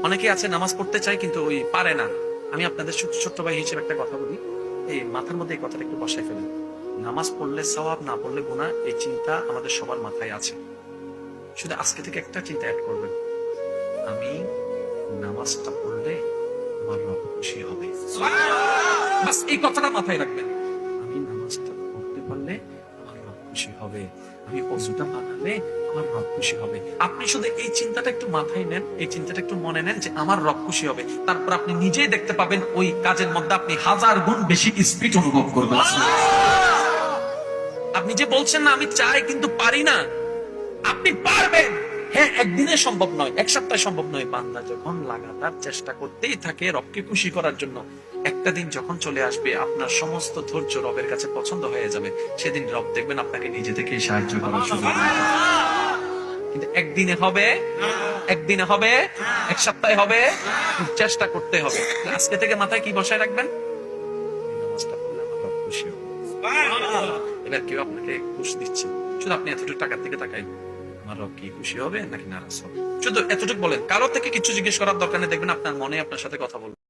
অনেকে আছে নামাজ পড়তে চায় কিন্তু ওই পারে না। আমি আপনাদের ছোট্ট ভাই হিসেবে একটা কথা বলি, এই মাথার মধ্যে এই কথাটা একটু বসাই ফেলেন। নামাজ পড়লে সওয়াব, না পড়লে গুনাহ, এই চিন্তা আমাদের সবার মাথায় আছে। শুধু আজকে থেকে একটা চিন্তা অ্যাড করবেন, আমি নামাজটা পড়লে আমার রব খুশি হবে। বাস এই কথাটা মাথায় রাখবেন, আমি নামাজটা পড়তে পারলে আমার রব খুশি হবে, আমি অজুটা বানালে আমার রব খুশি হবে। আপনি শুধু এই চিন্তাটা একটু মাথায় নেন, এই চিন্তাটা একটু মনে নেন যে আমার রব খুশি হবে, তারপর আপনি নিজেই দেখতে পাবেন ওই কাজের মধ্যে আপনি 1000 গুণ বেশি স্পিড অনুভব করবেন। আপনি যে বলছেন না আমি চাই কিন্তু পারি না, আপনি পারবেন। হ্যাঁ, একদিনে সম্ভব নয়, এক সপ্তাহে সম্ভব নয়। বান্দা যখন লাগাতার চেষ্টা করতেই থাকে রবকে খুশি করার জন্য, একটা দিন যখন চলে আসবে আপনার সমস্ত ধৈর্য রবের কাছে পছন্দ হয়ে যাবে, সেদিন রব দেখবেন আপনাকে নিজে থেকেই সাহায্য করার শুরু করবে। কিন্তু একদিনে হবে, একদিনে হবে, এক সপ্তাহে হবে, চেষ্টা করতে হবে। আজকে থেকে মাথায় কি বসায় রাখবেন, এই নামাজটা পড়লে আমার রব খুশি হবে। এবার কেউ আপনাকে ঘুষ দিচ্ছে, শুধু আপনি এতটুকু টাকার দিকে তাকাই, আমার রব কি খুশি হবে নাকি নারাজ হবে, শুধু এতটুকু বলেন। কারো থেকে কিছু জিজ্ঞেস করার দরকার নেই, দেখবেন আপনার মনে আপনার সাথে কথা বলবে।